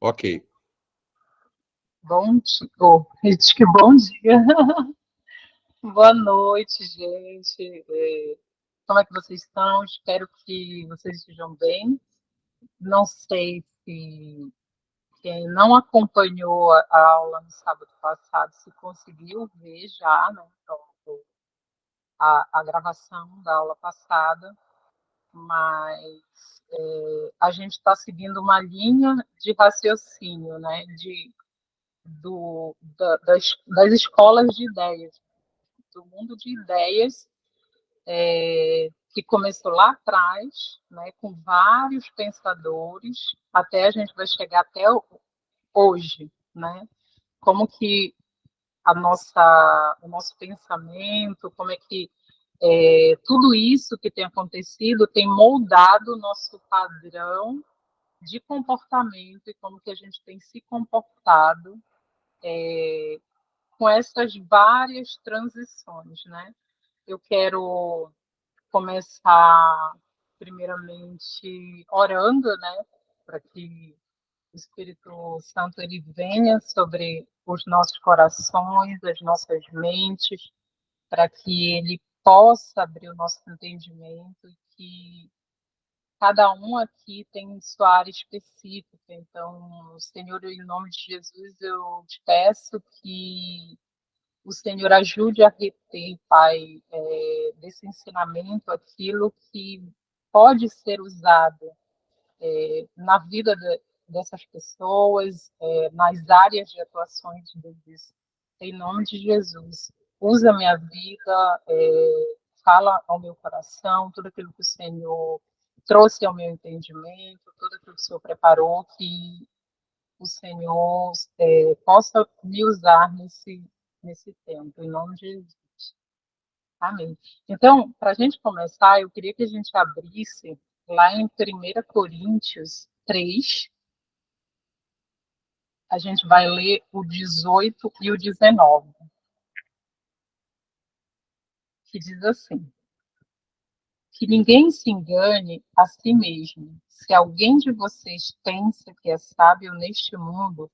Ok. Bom dia. Oh, diz que bom dia. Boa noite, gente. Como é que vocês estão? Espero que vocês estejam bem. Não sei se quem não acompanhou a aula no sábado passado se conseguiu ver já, né, a gravação da aula passada, mas a gente está seguindo uma linha de raciocínio, né, das escolas de ideias, do mundo de ideias, que começou lá atrás, né, com vários pensadores, até a gente vai chegar até hoje, né? Como que o nosso pensamento, como é que tudo isso que tem acontecido tem moldado o nosso padrão de comportamento e como que a gente tem se comportado com essas várias transições, né? Eu quero começar, primeiramente, orando, né, para que o Espírito Santo ele venha sobre os nossos corações, as nossas mentes, para que ele possa abrir o nosso entendimento e que cada um aqui tem sua área específica. Então, Senhor, em nome de Jesus, eu te peço que o Senhor ajude a reter, Pai, desse ensinamento aquilo que pode ser usado na vida dessas pessoas, nas áreas de atuações deles. Em nome de Jesus, usa a minha vida, fala ao meu coração, tudo aquilo que o Senhor trouxe ao meu entendimento, tudo aquilo que o Senhor preparou, que o Senhor possa me usar nesse tempo, em nome de Jesus. Amém. Então, para a gente começar, eu queria que a gente abrisse lá em 1 Coríntios 3. A gente vai ler o 18 e o 19, que diz assim: que ninguém se engane a si mesmo. Se alguém de vocês pensa que é sábio neste mundo,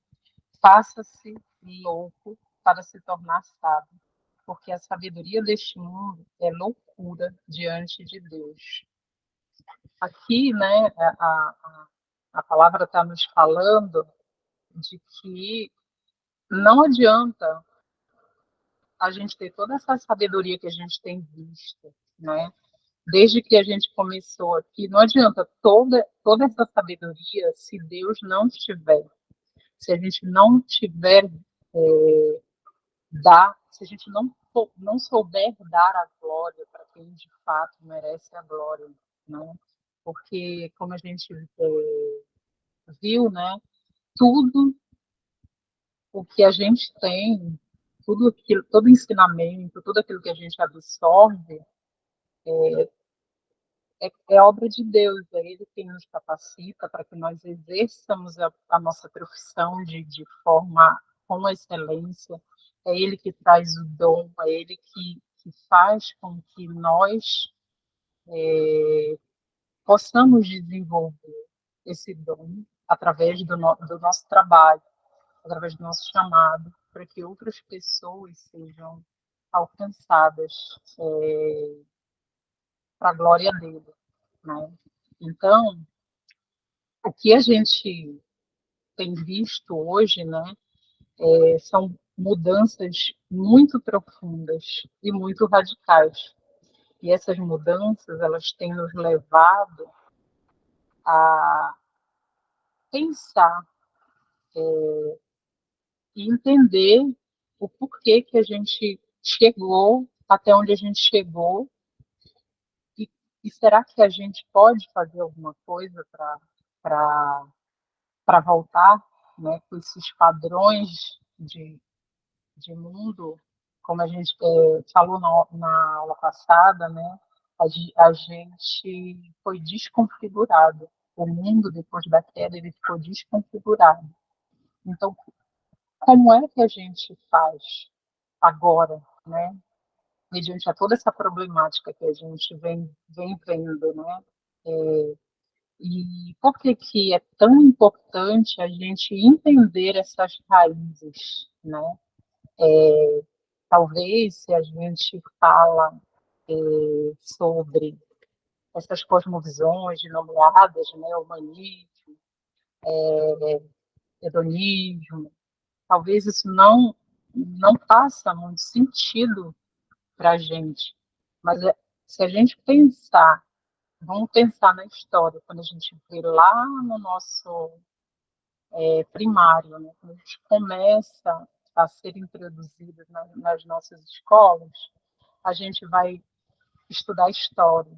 faça-se louco para se tornar sábio, porque a sabedoria deste mundo é loucura diante de Deus. Aqui, né, a palavra está nos falando de que não adianta a gente ter toda essa sabedoria que a gente tem visto, né? Desde que a gente começou aqui, não adianta toda essa sabedoria se Deus não estiver, se a gente não tiver se a gente não souber dar a glória para quem de fato merece a glória, né? Porque como a gente viu, né? Tudo o que a gente tem, todo ensinamento, tudo aquilo que a gente absorve é obra de Deus, é Ele quem nos capacita para que nós exerçamos a nossa profissão de forma com excelência, é Ele que traz o dom, é Ele que faz com que nós possamos desenvolver esse dom através do nosso trabalho, através do nosso chamado, para que outras pessoas sejam alcançadas para a glória dele, né? Então, o que a gente tem visto hoje, né, são mudanças muito profundas e muito radicais. E essas mudanças, elas têm nos levado a pensar e entender o porquê que a gente chegou até onde a gente chegou e, e será que a gente pode fazer alguma coisa para voltar, né, com esses padrões de mundo, como a gente falou na aula passada, né, a gente foi desconfigurado. O mundo, depois da queda, ele ficou desconfigurado. Então, como é que a gente faz agora, né, mediante a toda essa problemática que a gente vem vendo, né? E por que que é tão importante a gente entender essas raízes, né? Talvez se a gente fala sobre essas cosmovisões denominadas, né, humanismo, hedonismo, talvez isso não faça muito sentido para a gente. Mas se a gente pensar, vamos pensar na história, quando a gente vê lá no nosso primário, né, quando a gente começa a ser introduzido nas nossas escolas, a gente vai estudar história.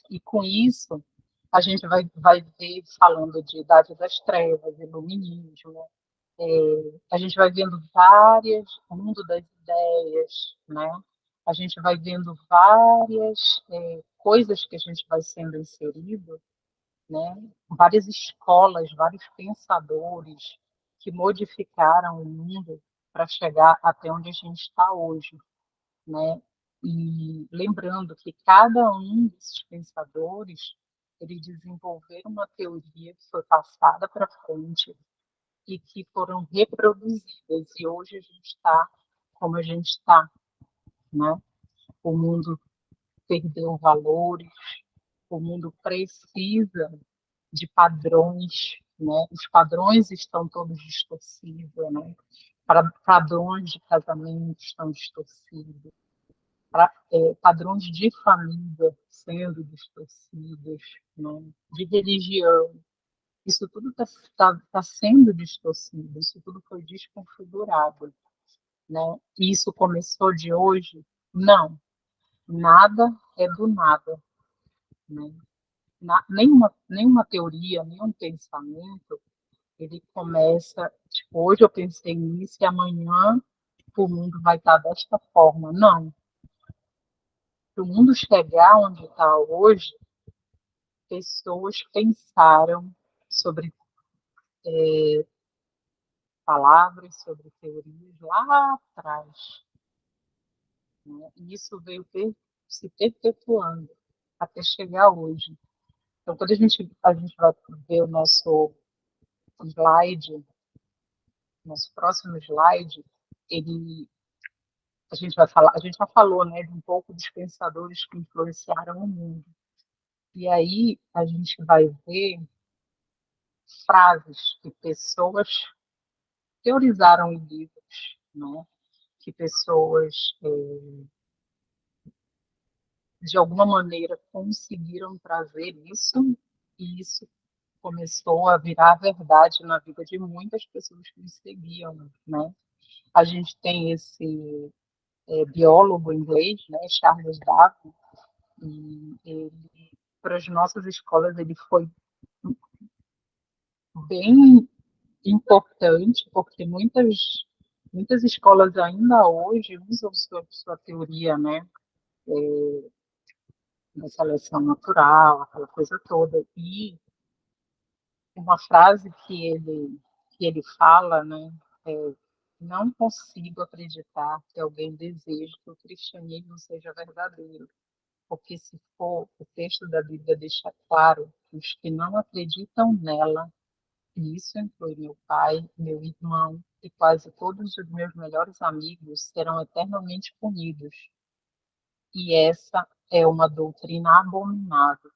E com isso, a gente vai ver falando de Idade das Trevas, Iluminismo, a gente vai vendo várias, o mundo das ideias, né? A gente vai vendo várias coisas que a gente vai sendo inserido, né? Várias escolas, vários pensadores que modificaram o mundo para chegar até onde a gente está hoje, né? E lembrando que cada um desses pensadores ele desenvolveu uma teoria que foi passada para frente e que foram reproduzidas e hoje a gente está como a gente está, né? O mundo perdeu valores, o mundo precisa de padrões, né? Os padrões estão todos distorcidos, né? Padrões de casamento estão distorcidos, padrões de família sendo distorcidos, né? De religião. Isso tudo está sendo distorcido, isso tudo foi desconfigurado, né? E isso começou de hoje? Não, nada é do nada, né? Nenhuma teoria, nenhum pensamento, ele começa, tipo, hoje eu pensei nisso e amanhã o mundo vai estar desta forma. Não. Para o mundo chegar onde está hoje, pessoas pensaram sobre palavras, sobre teorias lá atrás, né? E isso veio se perpetuando até chegar hoje. Então, quando a gente vai ver o nosso slide, nosso próximo slide, ele, a gente já falou, né, de um pouco dos pensadores que influenciaram o mundo. E aí a gente vai ver frases que pessoas teorizaram em livros, né, que pessoas de alguma maneira conseguiram trazer isso, e isso começou a virar verdade na vida de muitas pessoas que nos seguiam, né? A gente tem esse biólogo inglês, né, Charles Darwin, e ele, para as nossas escolas, ele foi bem importante, porque muitas escolas ainda hoje usam sua teoria, né, da seleção natural, aquela coisa toda. E uma frase que ele fala, né, é, não consigo acreditar que alguém deseje que o cristianismo seja verdadeiro, porque se for, o texto da Bíblia deixa claro que os que não acreditam nela, e isso inclui meu pai, meu irmão e quase todos os meus melhores amigos, serão eternamente punidos. E essa é uma doutrina abominável.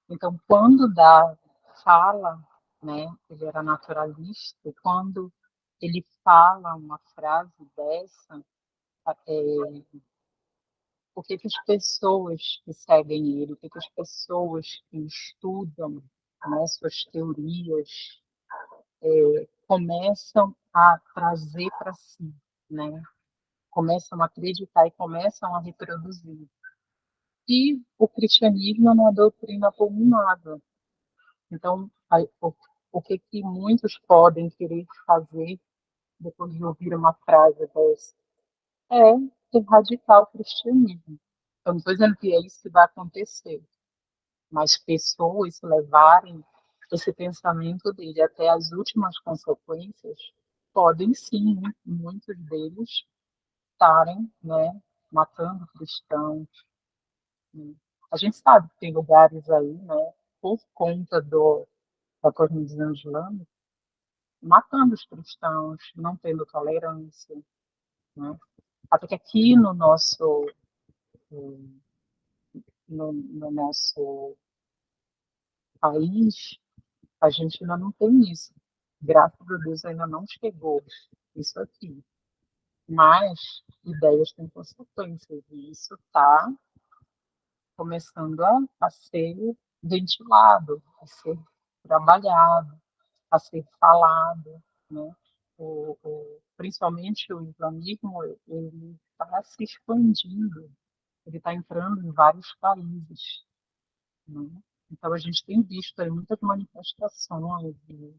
Então, quando Darwin fala, né, ele era naturalista, e quando ele fala uma frase dessa, é, o que as pessoas que seguem ele, o que as pessoas que estudam, né, suas teorias, começam a trazer para si, né? Começam a acreditar e começam a reproduzir. E o cristianismo é uma doutrina abominável. Então, o que muitos podem querer fazer depois de ouvir uma frase dessa é erradicar o cristianismo. Eu não estou dizendo que é isso que vai acontecer, mas pessoas levarem esse pensamento dele até as últimas consequências podem sim, muitos deles estarem, né, matando cristãos. Né? A gente sabe que tem lugares aí, né, por conta da cosmovisão islâmica, matando os cristãos, não tendo tolerância, né? Até que aqui no nosso país, a gente ainda não tem isso. Graças a Deus ainda não chegou isso aqui. Mas ideias têm consequências e isso está começando a ser ventilado, a ser trabalhado, a ser falado, né? Principalmente o islamismo, ele está se expandindo, ele está entrando em vários países, né? Então a gente tem visto aí muitas manifestações e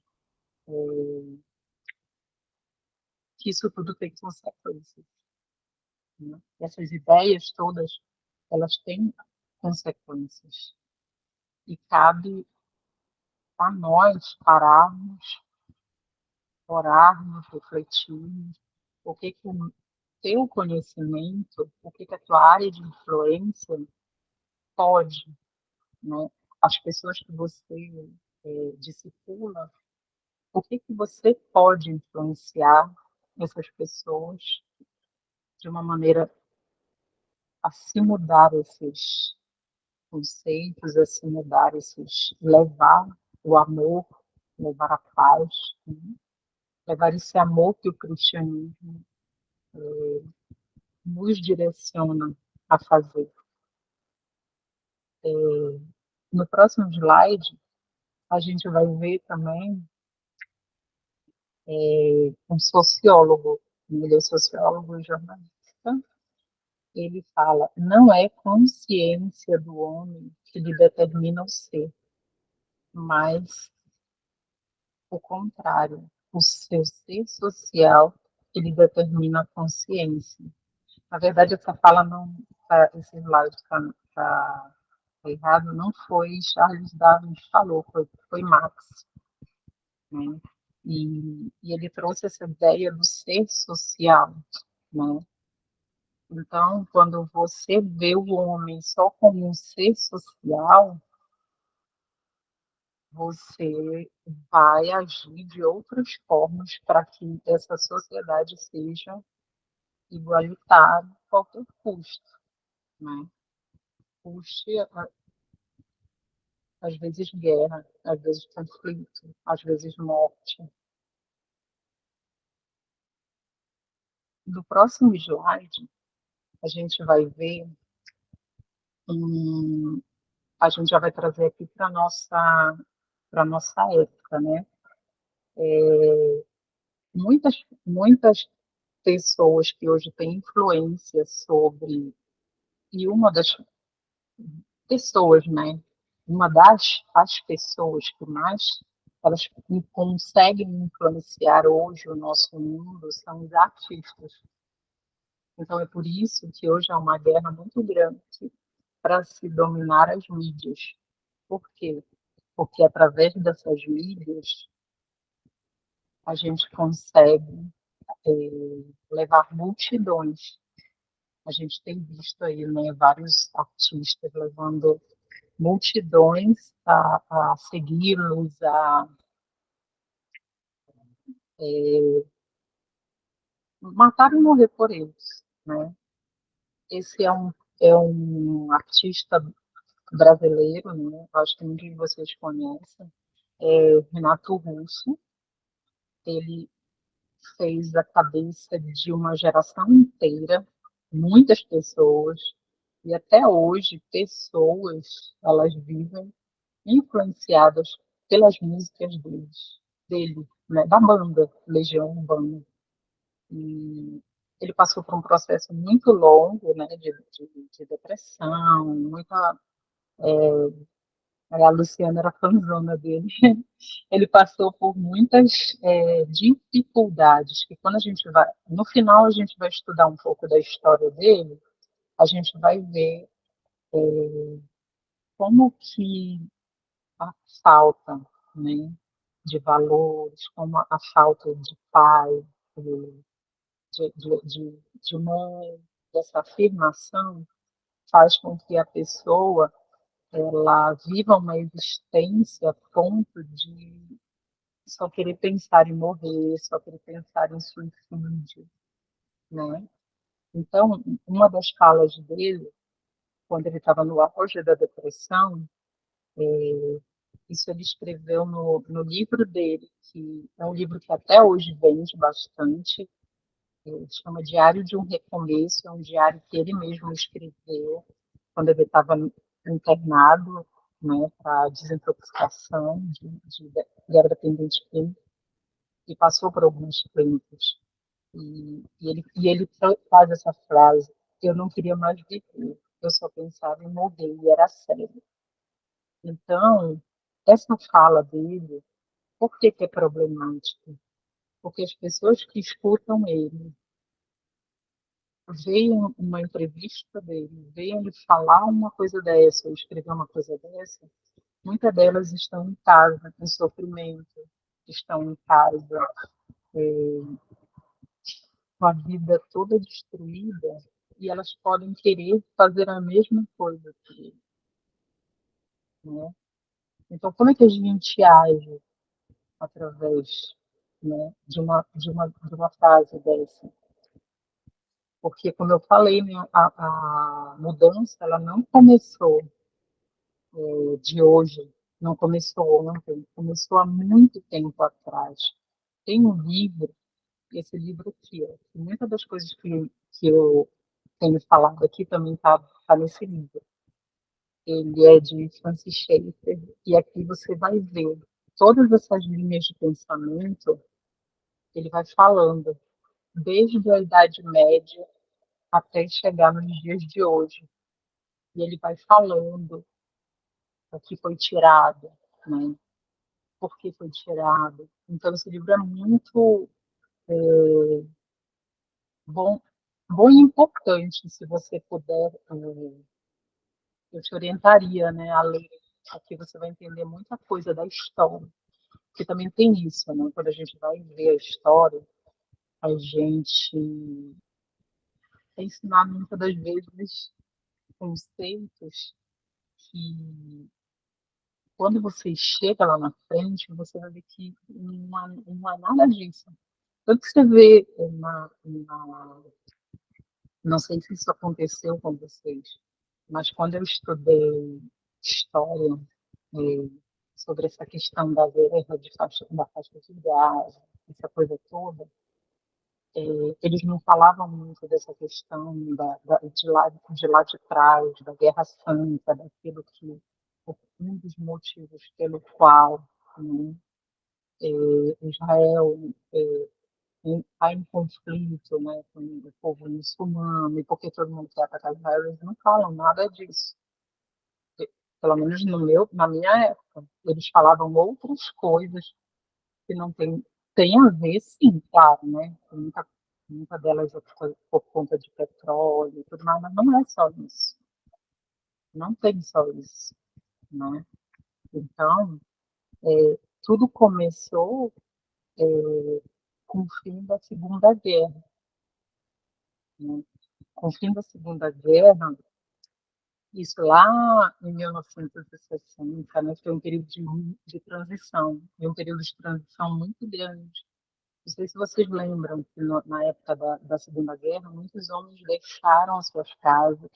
que isso tudo tem consequências, né? Essas ideias todas, elas têm consequências e cabe a nós pararmos, orarmos, refletirmos o que que o teu conhecimento, o que que a tua área de influência pode, né? As pessoas que você discipula, o que que você pode influenciar essas pessoas de uma maneira a se mudar esses conceitos, a se mudar esses, levar o amor, levar a paz, né? Levar esse amor que o cristianismo nos direciona a fazer. No próximo slide, a gente vai ver também um sociólogo, ele é sociólogo e jornalista. Ele fala: não é consciência do homem que lhe determina o ser, mas o contrário, o seu ser social que lhe determina a consciência. Na verdade, essa fala não, esse slide está errado, não foi Charles Darwin que falou, foi Marx, né? E ele trouxe essa ideia do ser social, né? Então, quando você vê o homem só como um ser social, você vai agir de outras formas para que essa sociedade seja igualitária a qualquer custo, né? Custe, às vezes, guerra, às vezes, conflito, às vezes, morte. No próximo slide, a gente vai ver, a gente já vai trazer aqui para nossa época, né? Muitas pessoas que hoje têm influência sobre, e uma das pessoas, né? Uma das as pessoas que mais elas conseguem influenciar hoje o nosso mundo são os artistas. Então é por isso que hoje há uma guerra muito grande para se dominar as mídias. Por quê? Porque através dessas mídias a gente consegue levar multidões. A gente tem visto aí, né, vários artistas levando multidões a segui-los, a matar e morrer por eles, né? Esse é um artista brasileiro, né? Acho que muitos de vocês conhecem, Renato Russo. Ele fez a cabeça de uma geração inteira, muitas pessoas, e até hoje pessoas, elas vivem influenciadas pelas músicas dele, né, da banda Legião Urbana. E ele passou por um processo muito longo, né, de depressão, muita. A Luciana era fãzona dele. Ele passou por muitas dificuldades, que quando a gente vai, no final a gente vai estudar um pouco da história dele, a gente vai ver como que a falta, né, de valores, como a falta de pai, de mãe, dessa afirmação, faz com que a pessoa ela viva uma existência a ponto de só querer pensar em morrer, só querer pensar em suicídio, né? Então, uma das falas dele, quando ele estava no auge da depressão, isso ele escreveu no livro dele, que é um livro que até hoje vende bastante, chama Diário de um Recomeço, é um diário que ele mesmo escreveu quando ele estava internado, né, para desintoxicação, ele era dependente químico, e passou por algumas clínicas. E ele faz essa frase: eu não queria mais viver, eu só pensava em morrer, e era sério. Então, essa fala dele, por que que é problemática? Porque as pessoas que escutam ele, veem uma entrevista dele, veem ele falar uma coisa dessa, ou escrever uma coisa dessa, muitas delas estão em casa, em sofrimento, estão em casa com a vida toda destruída, e elas podem querer fazer a mesma coisa que ele, né? Então, como é que a gente age através, né, de uma frase dessa? Porque, como eu falei, né, a mudança ela não começou de hoje, não começou ontem, começou há muito tempo atrás. Tem um livro, esse livro aqui, ó, que muitas das coisas que eu tenho falado aqui também tá nesse livro. Ele é de Francis Schaeffer, e aqui você vai ver todas essas linhas de pensamento, ele vai falando, desde a Idade Média até chegar nos dias de hoje. E ele vai falando o que foi tirado, né? Por que foi tirado. Então, esse livro é muito bom, bom e importante, se você puder, eu te orientaria, né, a ler, aqui você vai entender muita coisa da história, porque também tem isso, né, quando a gente vai ver a história, a gente é ensinado muitas das vezes conceitos que, quando você chega lá na frente, você vai ver que não há nada disso. Tanto que você vê não sei se isso aconteceu com vocês, mas quando eu estudei história sobre essa questão da guerra da faixa de Gaza, essa coisa toda, eles não falavam muito dessa questão de lá de trás, da Guerra Santa, daquilo que um dos motivos pelo qual, né, Israel está em conflito, né, com o povo muçulmano, e porque todo mundo quer atacar Israel, eles não falam nada disso. Pelo menos na minha época, eles falavam outras coisas que não tem a ver, sim, claro, né? Muita delas é por conta de petróleo e tudo mais, mas não é só isso. Não tem só isso, né? Então, tudo começou com o fim da Segunda Guerra, né? Com o fim da Segunda Guerra, isso lá em 1960, né, foi um período de transição, e um período de transição muito grande. Não sei se vocês lembram que na época da Segunda Guerra, muitos homens deixaram as suas casas,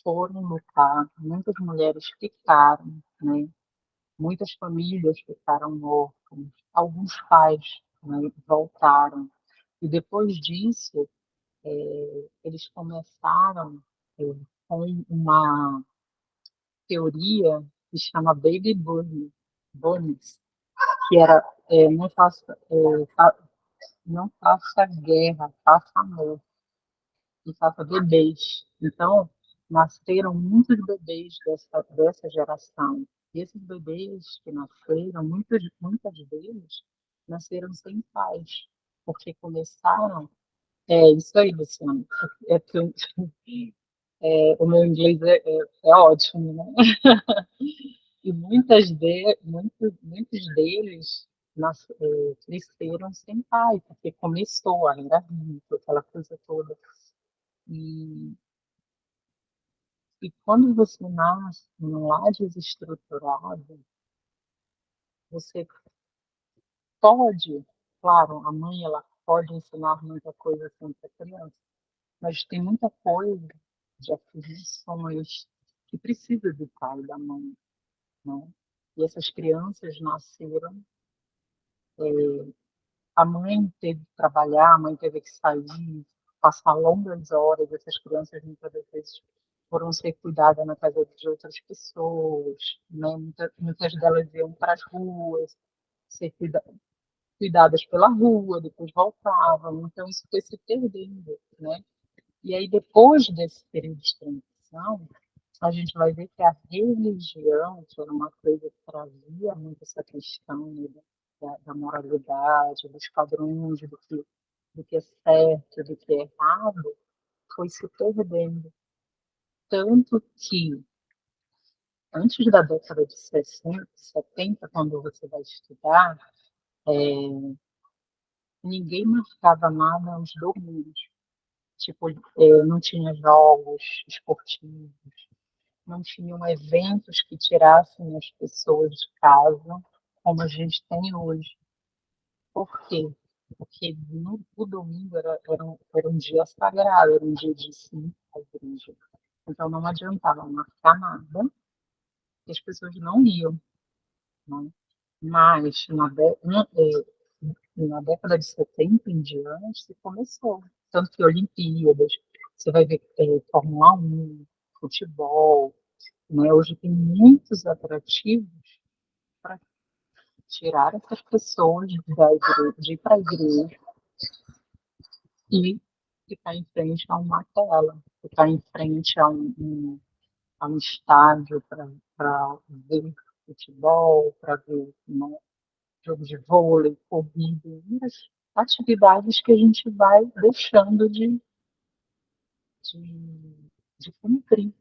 foram lutar, muitas mulheres ficaram, né? Muitas famílias ficaram órfãs, alguns pais, né, voltaram. E depois disso, eles começaram com uma teoria que chama Baby Boomers, que era não faça guerra, faça amor e faça bebês. Então, nasceram muitos bebês dessa geração. E esses bebês que nasceram, muitas deles nasceram sem pais, porque começaram. É isso aí, Luciano. É que o meu inglês é ótimo, né? E muitos deles cresceram sem pai, porque começou a era rico, aquela coisa toda. E, E quando você nasce num lar desestruturado, você pode, claro, a mãe ela pode ensinar muita coisa assim para a criança, mas tem muita coisa de afirmações que precisa do pai e da mãe, né? E essas crianças nasceram, a mãe teve que trabalhar, a mãe teve que sair, passar longas horas, essas crianças muitas vezes foram ser cuidadas na casa de outras pessoas, né? Muitas delas iam para as ruas, ser cuidadas pela rua, depois voltavam, então isso foi se perdendo, né? E aí depois desse período de transição, a gente vai ver que a religião, que era uma coisa que trazia muito essa questão, né, da moralidade, dos padrões, do que é certo, do que é errado, foi se perdendo. Tanto que, antes da década de 60, 70, quando você vai estudar, ninguém marcava nada aos domingos. Tipo, não tinha jogos esportivos, não tinham eventos que tirassem as pessoas de casa, como a gente tem hoje. Por quê? Porque o domingo era um dia sagrado, era um dia de ensino à igreja. Então não adiantava marcar nada, e as pessoas não iam, né? Mas na década de 70 em diante, se começou. Tanto que Olimpíadas, você vai ver Fórmula 1, futebol, né? Hoje tem muitos atrativos para tirar essas pessoas de ir para a igreja e ficar em frente a uma tela, ficar em frente a um estádio para ver futebol, para ver, né, jogo de vôlei, corrida, muitas atividades que a gente vai deixando de, de cumprir,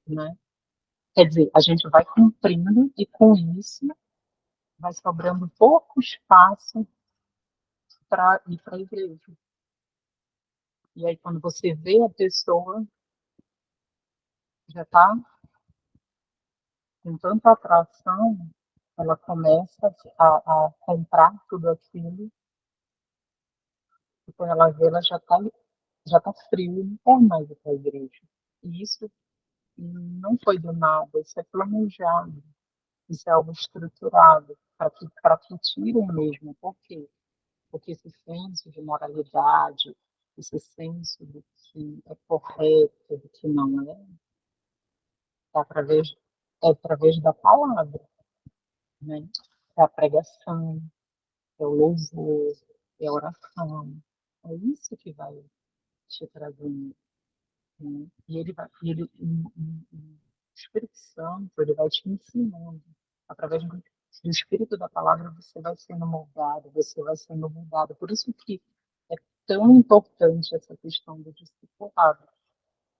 né? Quer dizer, a gente vai cumprindo e com isso vai sobrando pouco espaço para ir para a igreja. E aí, quando você vê a pessoa, já está com tanta atração, ela começa a comprar tudo aquilo, e quando ela vê, ela já tá frio e não quer mais ir para a igreja. E isso não foi do nada, isso é planejado, isso é algo estruturado, para que tirem mesmo. Por quê? Porque esse senso de moralidade, esse senso do que é correto, do que não é através, é através da palavra, né? É a pregação, é o louvor, é a oração. É isso que vai te trazendo, né? E ele vai, o Espírito Santo, ele vai te ensinando. Através do Espírito da palavra, você vai sendo moldado, você vai sendo mudado. Por isso que é tão importante essa questão do discipulado.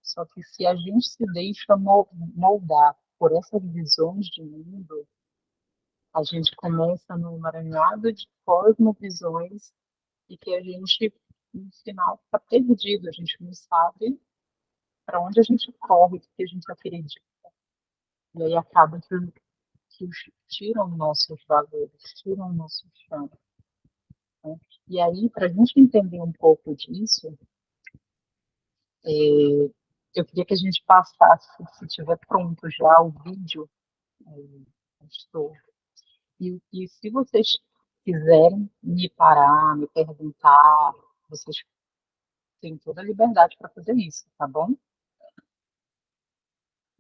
Só que se a gente se deixa moldar por essas visões de mundo, a gente começa num emaranhado de cosmovisões e que a gente, no final, está perdido. A gente não sabe para onde a gente corre, o que a gente acredita. E aí acaba que tiram nossos valores, tiram nosso chão. Né? E aí, para a gente entender um pouco disso, eu queria que a gente passasse, se tiver pronto já, o vídeo. Estou. E se vocês quiserem me parar, me perguntar, vocês têm toda a liberdade para fazer isso, tá bom?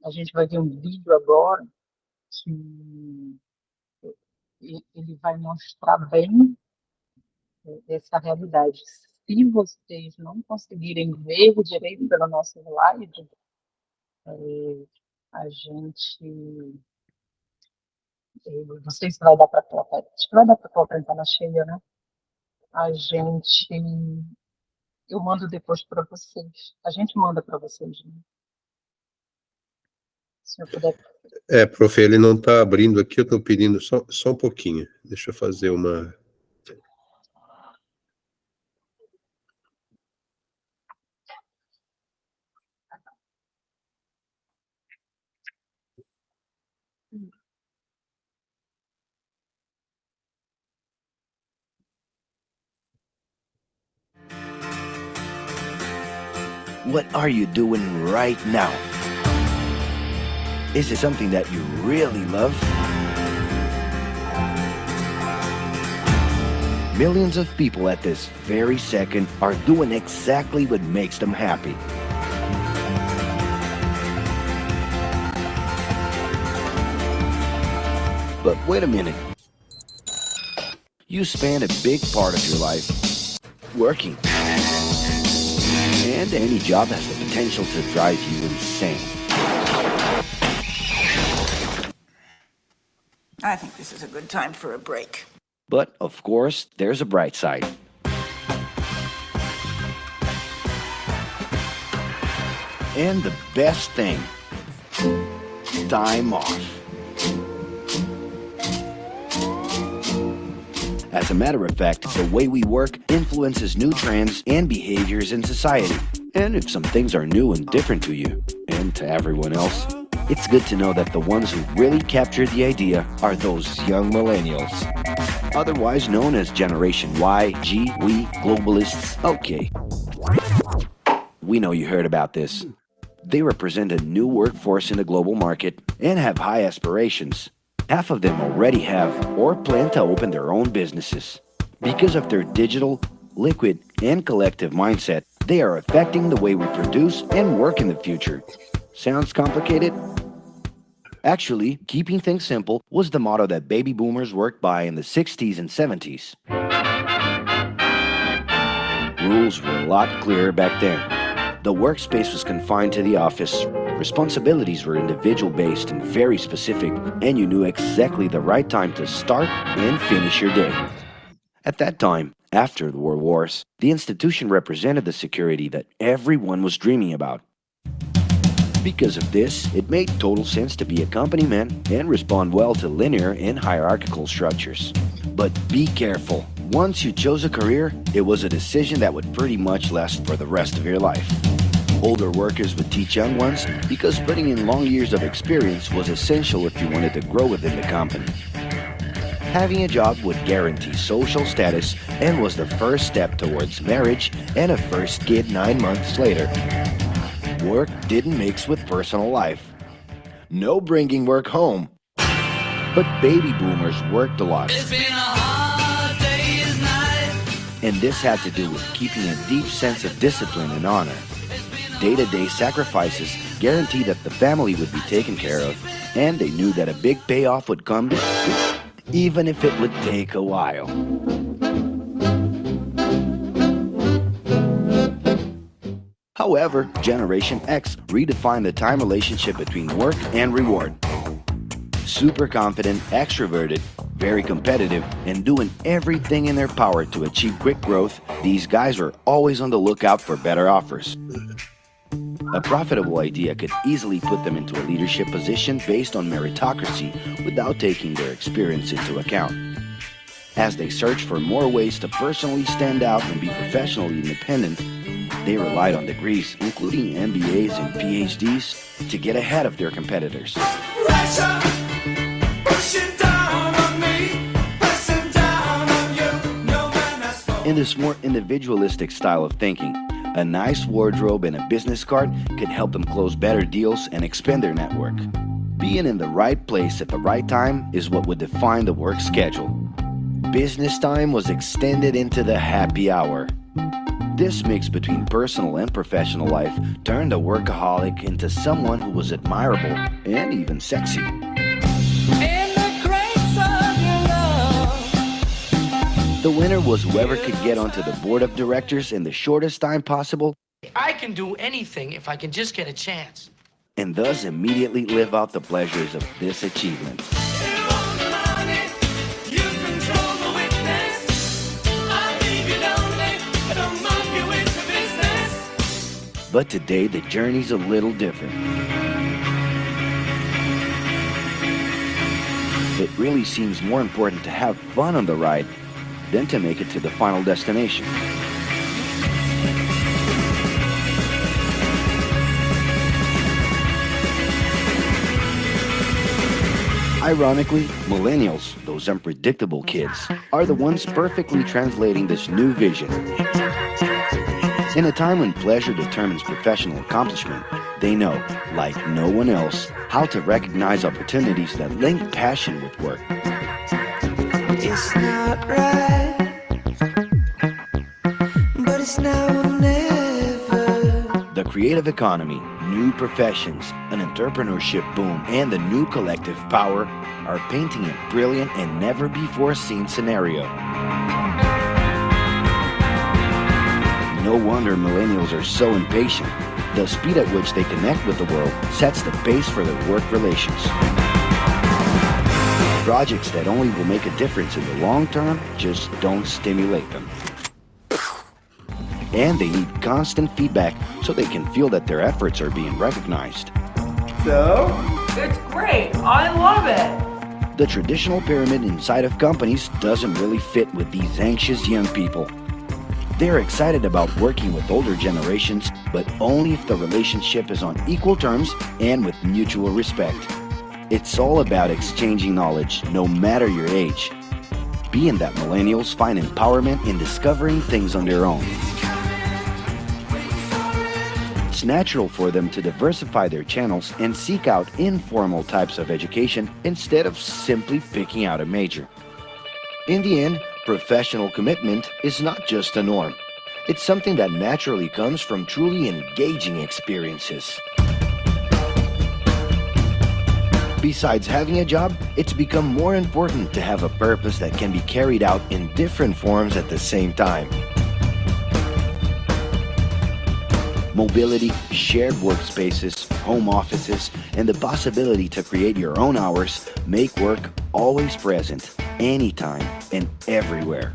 A gente vai ver um vídeo agora que ele vai mostrar bem essa realidade. Se vocês não conseguirem ver direito pela nossa live, a gente. Não sei se vai dar para colocar. Acho que vai dar para colocar em tela cheia, né? A gente. Eu mando depois para vocês. A gente manda para vocês, né? Se eu puder. Prof, ele não está abrindo aqui, eu estou pedindo só um pouquinho. Deixa eu fazer uma. What are you doing right now? Is it something that you really love? Millions of people at this very second are doing exactly what makes them happy. But wait a minute. You spend a big part of your life working. And any job has the potential to drive you insane. I think this is a good time for a break. But, of course, there's a bright side. And the best thing, time off. As a matter of fact, the way we work influences new trends and behaviors in society. And if some things are new and different to you, and to everyone else, it's good to know that the ones who really captured the idea are those young millennials. Otherwise known as Generation Y, G, we, globalists. Okay. We know you heard about this. They represent a new workforce in the global market and have high aspirations. Half of them already have or plan to open their own businesses. Because of their digital, liquid, and collective mindset, they are affecting the way we produce and work in the future. Sounds complicated? Actually, keeping things simple was the motto that baby boomers worked by in the 60s and 70s. Rules were a lot clearer back then. The workspace was confined to the office. Responsibilities were individual-based and very specific, and you knew exactly the right time to start and finish your day. At that time, after the World Wars, the institution represented the security that everyone was dreaming about. Because of this, it made total sense to be a company man and respond well to linear and hierarchical structures. But be careful. Once you chose a career, it was a decision that would pretty much last for the rest of your life. Older workers would teach young ones because putting in long years of experience was essential if you wanted to grow within the company. Having a job would guarantee social status and was the first step towards marriage and a first kid 9 months later. Work didn't mix with personal life. No bringing work home. But baby boomers worked a lot. It's been a hard day's night. And this had to do with keeping a deep sense of discipline and honor. Day-to-day sacrifices guaranteed that the family would be taken care of, and they knew that a big payoff would come, even if it would take a while. However, Generation X redefined the time relationship between work and reward. Super confident, extroverted, very competitive, and doing everything in their power to achieve quick growth, these guys were always on the lookout for better offers. A profitable idea could easily put them into a leadership position based on meritocracy without taking their experience into account. As they searched for more ways to personally stand out and be professionally independent, they relied on degrees, including MBAs and PhDs, to get ahead of their competitors. Pressure, pushing down on me, pressing down on you. No man has spoken. In this more individualistic style of thinking, a nice wardrobe and a business card could help them close better deals and expand their network. Being in the right place at the right time is what would define the work schedule. Business time was extended into the happy hour. This mix between personal and professional life turned a workaholic into someone who was admirable and even sexy. The winner was whoever could get onto the board of directors in the shortest time possible. I can do anything if I can just get a chance. And thus immediately live out the pleasures of this achievement. But today the journey's a little different. It really seems more important to have fun on the ride than to make it to the final destination. Ironically, millennials, those unpredictable kids, are the ones perfectly translating this new vision. In a time when pleasure determines professional accomplishment, they know, like no one else, how to recognize opportunities that link passion with work. It's not right, but it's now or never. The creative economy, new professions, an entrepreneurship boom, and the new collective power are painting a brilliant and never-before-seen scenario. No wonder millennials are so impatient. The speed at which they connect with the world sets the pace for their work relations. Projects that only will make a difference in the long term just don't stimulate them. And they need constant feedback so they can feel that their efforts are being recognized. It's great. I love it. The traditional pyramid inside of companies doesn't really fit with these anxious young people. They're excited about working with older generations, but only if the relationship is on equal terms and with mutual respect. It's all about exchanging knowledge, no matter your age. Being that millennials find empowerment in discovering things on their own. It's natural for them to diversify their channels and seek out informal types of education instead of simply picking out a major. In the end, professional commitment is not just a norm. It's something that naturally comes from truly engaging experiences. Besides having a job, it's become more important to have a purpose that can be carried out in different forms at the same time. Mobility, shared workspaces, home offices, and the possibility to create your own hours make work always present, anytime and everywhere.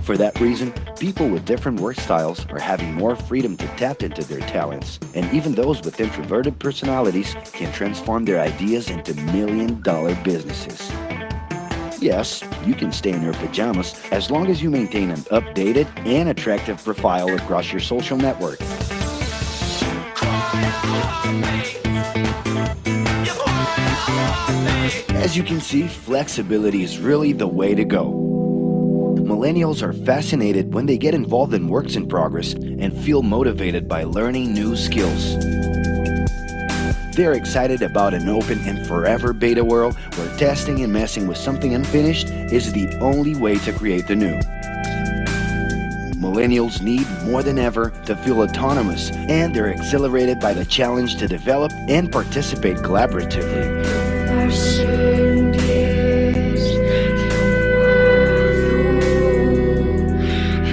For that reason, people with different work styles are having more freedom to tap into their talents, and even those with introverted personalities can transform their ideas into million-dollar businesses. Yes, you can stay in your pajamas as long as you maintain an updated and attractive profile across your social network. As you can see, flexibility is really the way to go. Millennials are fascinated when they get involved in works in progress and feel motivated by learning new skills. They're excited about an open and forever beta world where testing and messing with something unfinished is the only way to create the new. Millennials need more than ever to feel autonomous, and they're exhilarated by the challenge to develop and participate collaboratively.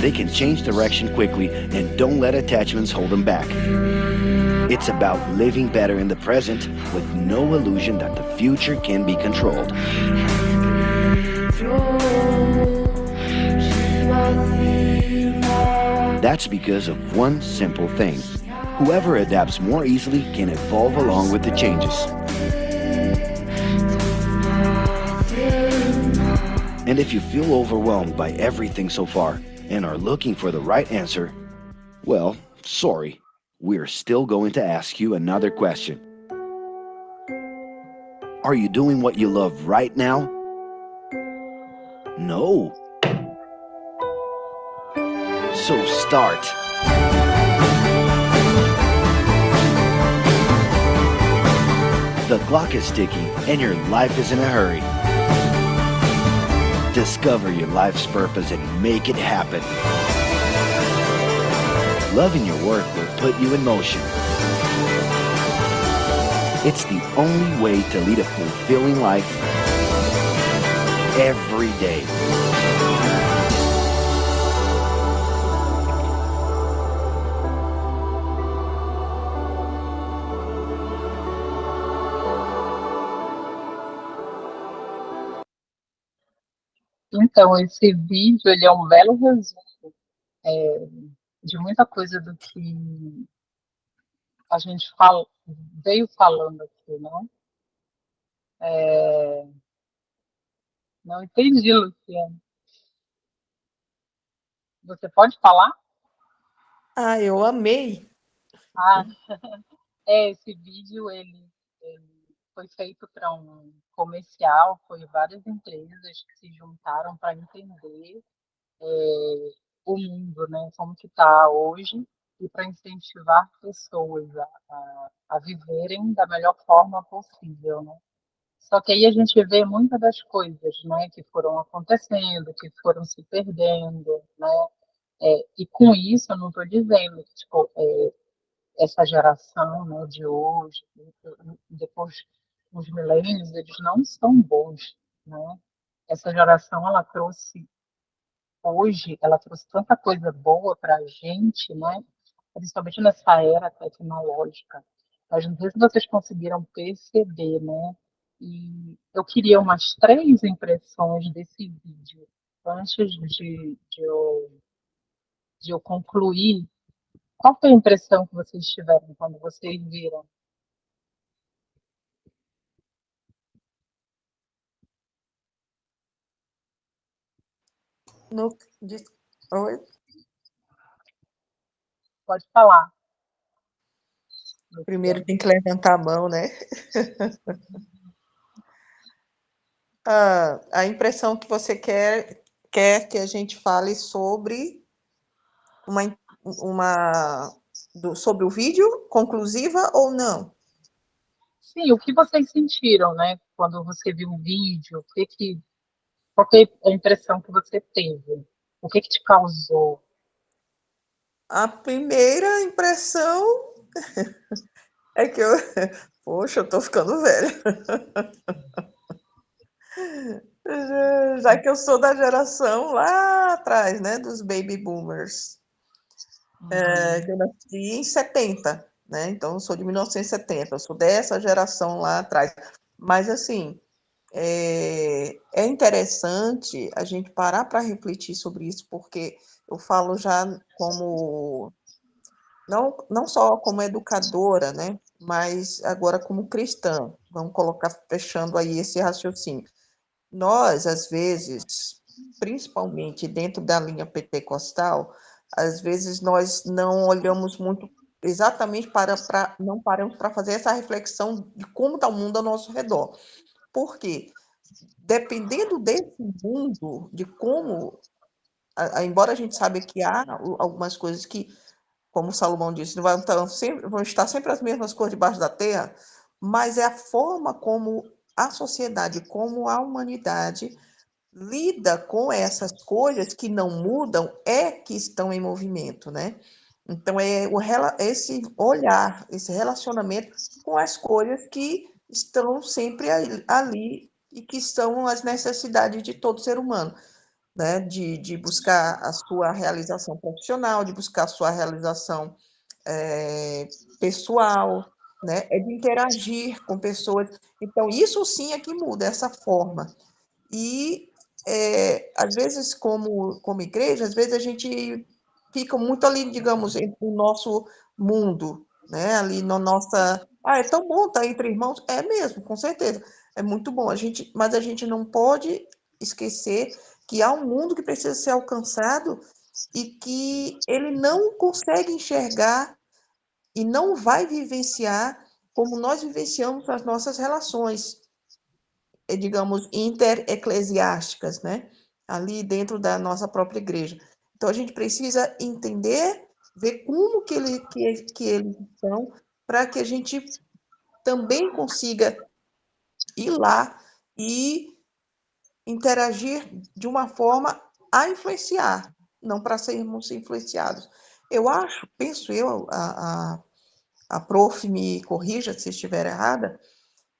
They can change direction quickly and don't let attachments hold them back. It's about living better in the present with no illusion that the future can be controlled. That's because of one simple thing. Whoever adapts more easily can evolve along with the changes. And if you feel overwhelmed by everything so far and are looking for the right answer, well, sorry. We're still going to ask you another question. Are you doing what you love right now? No. So start. The clock is ticking and your life is in a hurry. Discover your life's purpose and make it happen. Loving your work will put you in motion. It's the only way to lead a fulfilling life every day. Então, esse vídeo ele é um belo resumo de muita coisa do que a gente veio falando aqui, não? Não entendi, Luciano. Você pode falar? Ah, eu amei. Ah, esse vídeo ele foi feito para um comercial, foi várias empresas que se juntaram para entender o mundo, né, como que está hoje, e para incentivar pessoas a viverem da melhor forma possível, né? Só que aí a gente vê muitas das coisas, né, que foram acontecendo, que foram se perdendo, né? E com isso eu não estou dizendo que tipo, essa geração, né, de hoje, depois dos milênios, eles não são bons, né? Essa geração ela trouxe tanta coisa boa para a gente, né? Principalmente nessa era tecnológica. Mas não sei se vocês conseguiram perceber, né? E eu queria umas 3 impressões desse vídeo antes de eu concluir. Qual foi a impressão que vocês tiveram quando vocês viram? No, de- Oi? Pode falar, Primeiro Luciano. tem que levantar a mão, né? A impressão que você quer que a gente fale sobre sobre o vídeo, conclusiva ou não? Sim, o que vocês sentiram, né? Quando você viu o vídeo, qual foi a impressão que você teve? O que te causou? A primeira impressão é que poxa, eu tô ficando velha. Já que eu sou da geração lá atrás, né, dos baby boomers. Eu nasci em 70, né? Então eu sou de 1970, eu sou dessa geração lá atrás. Mas assim, é interessante a gente parar para refletir sobre isso, porque eu falo já como não só como educadora, né? Mas agora como cristã. Vamos colocar fechando aí esse raciocínio. Nós, às vezes, principalmente dentro da linha pentecostal, às vezes nós não olhamos muito exatamente não paramos para fazer essa reflexão de como está o mundo ao nosso redor. Por quê? Dependendo desse mundo, de como, embora a gente saiba que há algumas coisas que, como Salomão disse, vão estar sempre as mesmas coisas debaixo da terra, mas é a forma como a sociedade, como a humanidade lida com essas coisas que não mudam que estão em movimento, né? Então, esse olhar, esse relacionamento com as coisas que estão sempre ali e que são as necessidades de todo ser humano, né? De buscar a sua realização profissional, de buscar a sua realização pessoal, né? É de interagir com pessoas. Então, isso sim é que muda, essa forma. E, às vezes, como igreja, às vezes a gente fica muito ali, digamos, no nosso mundo, né? Ali na nossa. Ah, é tão bom estar entre irmãos. É mesmo, com certeza. É muito bom. Mas a gente não pode esquecer que há um mundo que precisa ser alcançado e que ele não consegue enxergar e não vai vivenciar como nós vivenciamos as nossas relações, digamos, intereclesiásticas, né? Ali dentro da nossa própria igreja. Então, a gente precisa entender, ver como que eles estão, para que a gente também consiga ir lá e interagir de uma forma a influenciar, não para sermos influenciados. Eu acho, penso eu, a prof me corrija se estiver errada,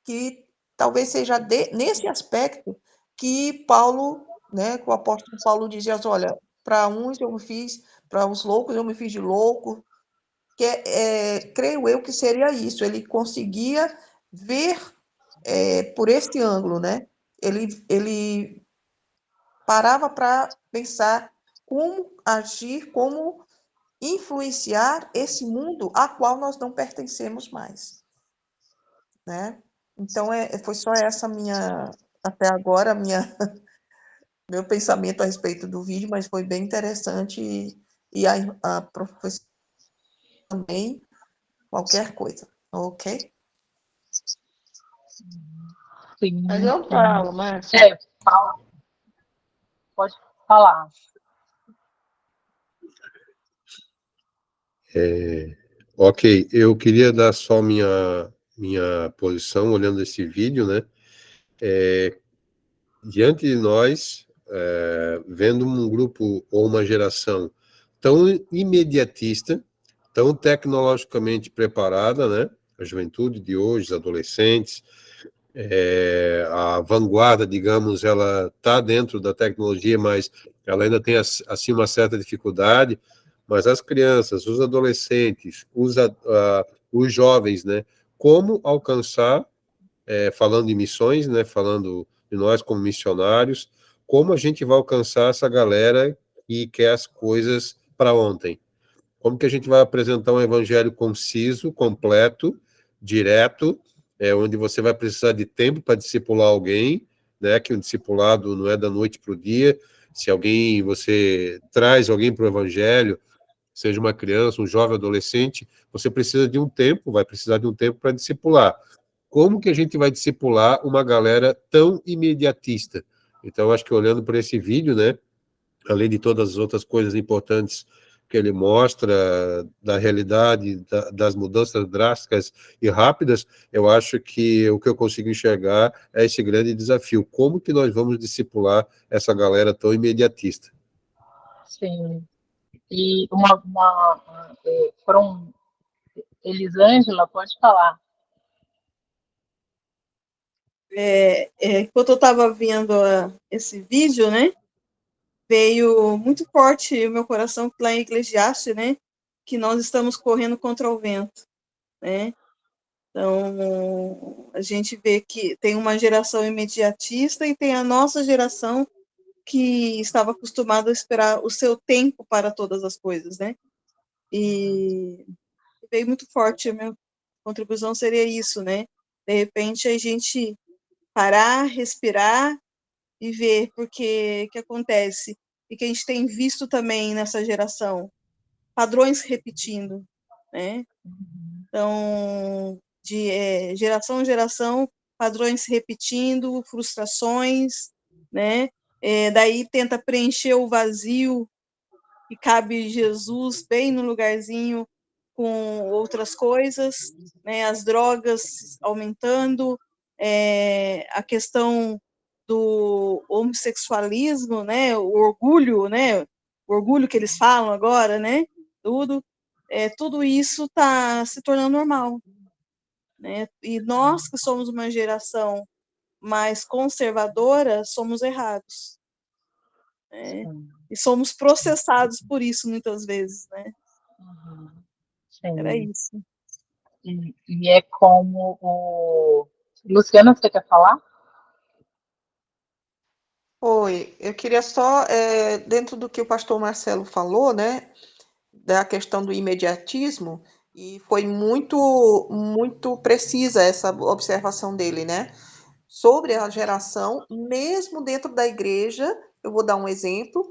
que talvez seja nesse aspecto que Paulo, né, que o apóstolo Paulo dizia, olha, para uns eu me fiz, para os loucos eu me fiz de louco, creio eu que seria isso, ele conseguia ver por este ângulo, né? Ele parava para pensar como agir, como influenciar esse mundo a qual nós não pertencemos mais, né? Então, foi só essa até agora, meu pensamento a respeito do vídeo, mas foi bem interessante e a professora também, qualquer coisa, ok? Sim, Mas eu sim. falo, Márcia. Paulo, pode falar. Ok, eu queria dar só minha posição olhando esse vídeo, né? Diante de nós, vendo um grupo ou uma geração tão imediatista, tão tecnologicamente preparada, né? A juventude de hoje, os adolescentes, a vanguarda, digamos, ela está dentro da tecnologia, mas ela ainda tem assim uma certa dificuldade. Mas as crianças, os adolescentes, os jovens, né? Como alcançar, falando em missões, né? Falando de nós como missionários, como a gente vai alcançar essa galera que quer as coisas para ontem? Como que a gente vai apresentar um evangelho conciso, completo, direto, onde você vai precisar de tempo para discipular alguém, né? Que o discipulado não é da noite para o dia. Se você traz alguém para o evangelho, seja uma criança, um jovem, adolescente, você precisa de um tempo, vai precisar de um tempo para discipular. Como que a gente vai discipular uma galera tão imediatista? Então, acho que olhando para esse vídeo, né? Além de todas as outras coisas importantes que ele mostra da realidade, das mudanças drásticas e rápidas, eu acho que o que eu consigo enxergar é esse grande desafio. Como que nós vamos discipular essa galera tão imediatista? Sim. E foram Elisângela, pode falar. Enquanto eu estava vendo esse vídeo, né, veio muito forte o meu coração que lá em Eclesiastes, né, que nós estamos correndo contra o vento, né. Então, a gente vê que tem uma geração imediatista e tem a nossa geração que estava acostumada a esperar o seu tempo para todas as coisas, né. E veio muito forte, a minha contribuição seria isso, né. De repente, a gente parar, respirar e ver, porque o que acontece, e que a gente tem visto também nessa geração, padrões repetindo, né? Então, de geração em geração, padrões se repetindo, frustrações, né? Daí tenta preencher o vazio que cabe Jesus bem no lugarzinho com outras coisas, né? As drogas aumentando, a questão do homossexualismo, né? O orgulho, né? O orgulho que eles falam agora, né? Tudo isso está se tornando normal, né? E nós que somos uma geração mais conservadora somos errados, né? E somos processados por isso muitas vezes, né? Era Sim. isso. E é como o... Luciana, você quer falar? Oi, eu queria só, dentro do que o pastor Marcelo falou, né, da questão do imediatismo, e foi muito, muito precisa essa observação dele, né, sobre a geração, mesmo dentro da igreja. Eu vou dar um exemplo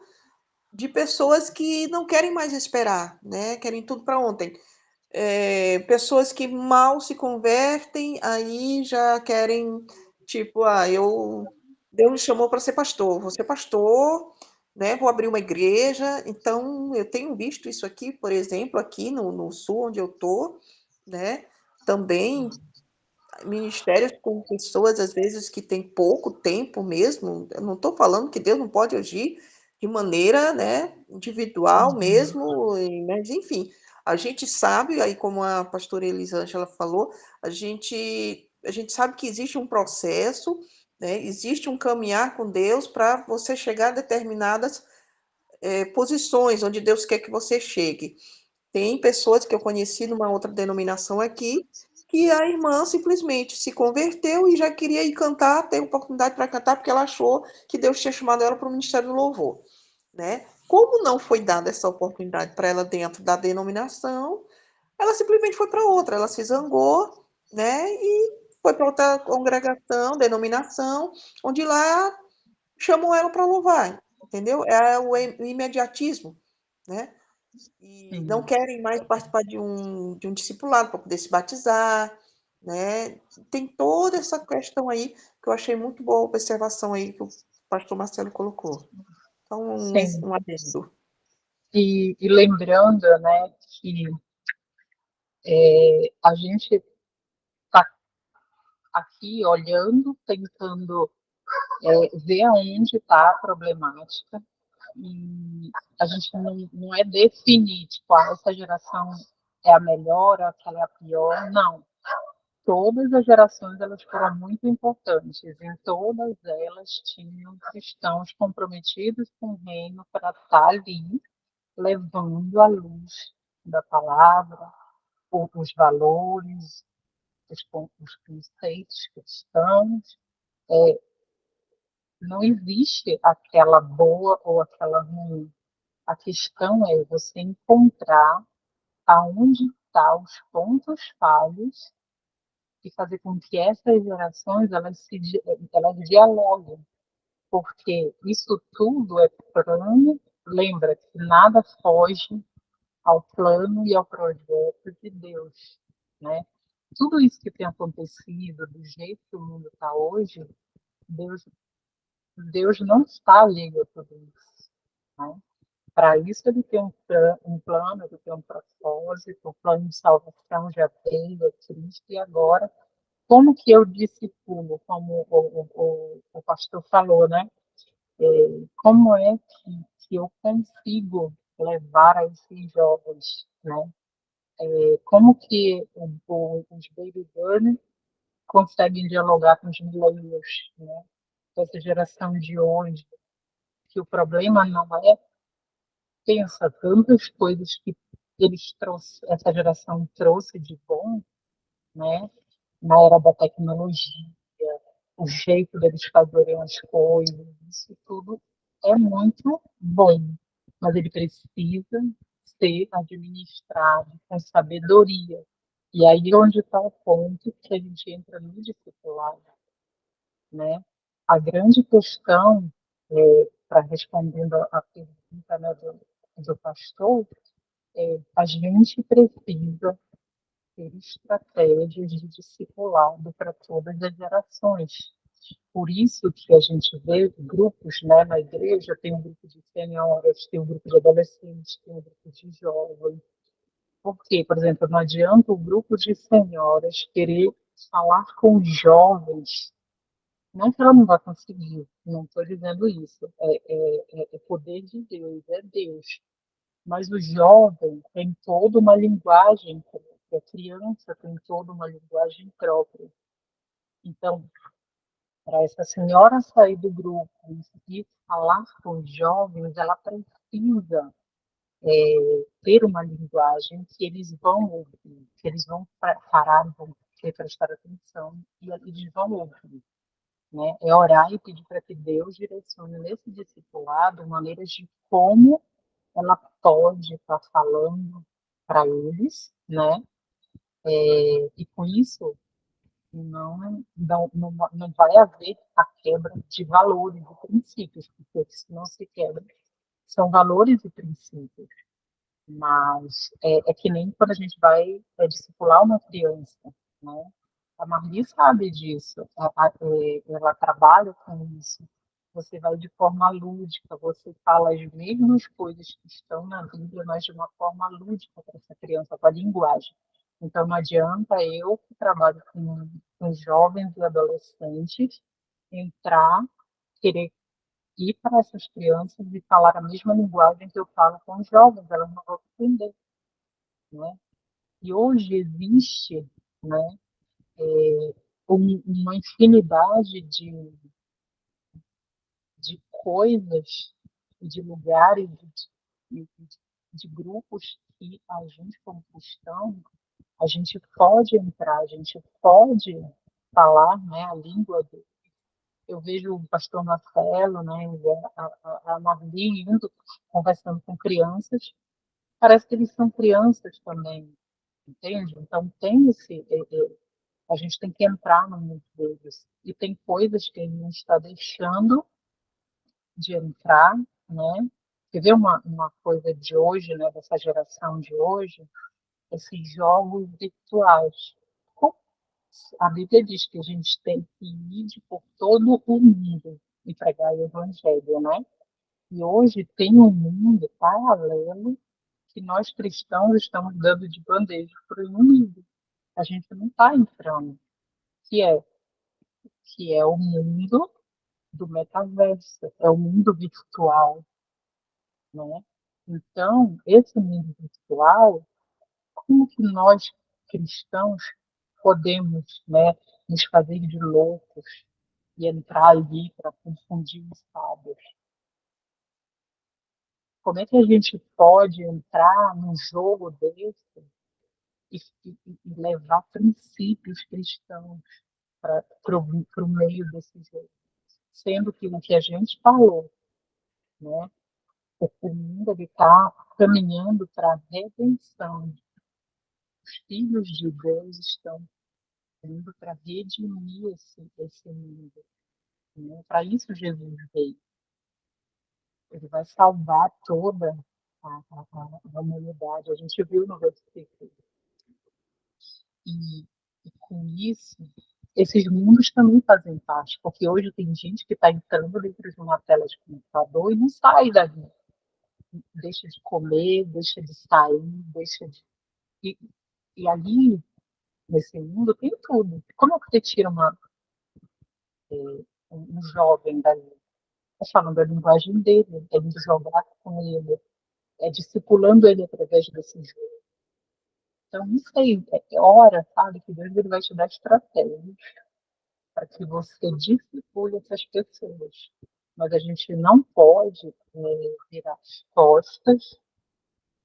de pessoas que não querem mais esperar, né, querem tudo para ontem. Pessoas que mal se convertem, aí já querem, tipo, Deus me chamou para ser pastor, vou ser pastor, né? Vou abrir uma igreja. Então, eu tenho visto isso aqui, por exemplo, aqui no sul, onde eu tô, né? Também ministérios com pessoas, às vezes, que têm pouco tempo mesmo. Eu não estou falando que Deus não pode agir de maneira, né, individual mesmo, mas enfim, a gente sabe, aí como a pastora Elisângela falou, a gente sabe que existe um processo, né, existe um caminhar com Deus para você chegar a determinadas posições onde Deus quer que você chegue. Tem pessoas que eu conheci numa outra denominação aqui, que a irmã simplesmente se converteu e já queria ir cantar, ter oportunidade para cantar, porque ela achou que Deus tinha chamado ela para o Ministério do Louvor, né? Como não foi dada essa oportunidade para ela dentro da denominação, ela simplesmente foi para outra, ela se zangou, né? E foi para outra congregação, denominação, onde lá chamou ela para louvar, entendeu? É o imediatismo, né? E não querem mais participar de um discipulado para poder se batizar, né? Tem toda essa questão aí que eu achei muito boa a observação aí que o pastor Marcelo colocou. Então, Sim. um adendo. E lembrando, né, que A gente está aqui olhando, tentando ver aonde está a problemática, e a gente não é definir, tipo, essa geração é a melhor, aquela é a pior, não. Todas as gerações elas foram muito importantes, em todas elas tinham cristãos comprometidos com o reino para estar ali, levando a luz da palavra, os valores, os conceitos cristãos. Não existe aquela boa ou aquela ruim. A questão é você encontrar aonde estão os pontos falhos e fazer com que essas gerações elas dialoguem, porque isso tudo é plano. Lembra que nada foge ao plano e ao projeto de Deus, né? Tudo isso que tem acontecido, do jeito que o mundo está hoje, Deus, Deus não está alheio a tudo isso, né? Para isso ele tem um plano, ele tem um propósito, um plano de salvação já veio a Cristo, e agora, como que eu discipulo, como o pastor falou, né? Como é que eu consigo levar a esses jovens, né? Como que os baby boomers conseguem dialogar com os millennials, né? Com essa geração de hoje, que o problema não é, pensa, tantas coisas que essa geração trouxe de bom, né? Na era da tecnologia, o jeito deles fazerem as coisas, isso tudo é muito bom, mas ele precisa ser administrado com sabedoria. E aí é onde está o ponto que a gente entra no discipulado, né? A grande questão, para respondendo a pergunta, né, do pastor, a gente precisa ter estratégias de discipulado para todas as gerações. Por isso que a gente vê grupos, né, na igreja, tem um grupo de senhoras, tem um grupo de adolescentes, tem um grupo de jovens. Porque, por exemplo, não adianta o grupo de senhoras querer falar com os jovens. Não que ela não vai conseguir, não estou dizendo isso. É poder de Deus, é Deus. Mas o jovem tem toda uma linguagem própria, a criança tem toda uma linguagem própria. Então, para essa senhora sair do grupo e falar com os jovens, ela precisa ter uma linguagem que eles vão ouvir, que eles vão parar, vão prestar atenção e eles vão ouvir. Né? É orar e pedir para que Deus direcione nesse discipulado maneiras de como ela pode estar falando para eles, né? E com isso não vai haver a quebra de valores e princípios, porque o que não se quebra são valores e princípios. Mas é que nem quando a gente vai discipular uma criança, né? A Marli sabe disso, ela trabalha com isso. Você vai de forma lúdica, você fala as mesmas coisas que estão na Bíblia, mas de uma forma lúdica para essa criança, com a linguagem. Então, não adianta eu, que trabalho com jovens e adolescentes, entrar, querer ir para essas crianças e falar a mesma linguagem que eu falo com os jovens, elas não vão entender, né? E hoje existe, né, uma infinidade de coisas, de lugares, de grupos que a gente, como cristão, a gente pode entrar, a gente pode falar, né, a língua do. Eu vejo o pastor Marcelo, né, a Marli indo, conversando com crianças, parece que eles são crianças também, entende? Então tem a gente tem que entrar no mundo deles. E tem coisas que a gente está deixando de entrar, né? Quer ver uma coisa de hoje, né, dessa geração de hoje? Esses jogos virtuais. A Bíblia diz que a gente tem que ir por todo o mundo e pregar o evangelho, né? E hoje tem um mundo paralelo que nós cristãos estamos dando de bandeja para o inimigo. A gente não está entrando, que é, que é o mundo do metaverso, é o mundo virtual, né? Então, esse mundo virtual, como que nós cristãos podemos, né, nos fazer de loucos e entrar ali para confundir os sábios? Como é que a gente pode entrar num jogo desse e levar princípios cristãos para o meio desse jogo? Sendo que o que a gente falou, né, o mundo está caminhando para a redenção. Os filhos de Deus estão indo para redimir esse mundo, né? Para isso Jesus veio. Ele vai salvar toda a humanidade. A gente viu no versículo. E com isso, esses mundos também fazem parte, porque hoje tem gente que está entrando dentro de uma tela de computador e não sai dali. Deixa de comer, deixa de sair, deixa de. E, e ali, nesse mundo, tem tudo. Como é que você tira um jovem dali? É falando a linguagem dele, é indo jogar com ele, é discipulando ele através desse jogo. Então, não sei, é hora, sabe, que Deus ele vai te dar estratégias para que você discipule essas pessoas. Mas a gente não pode virar as costas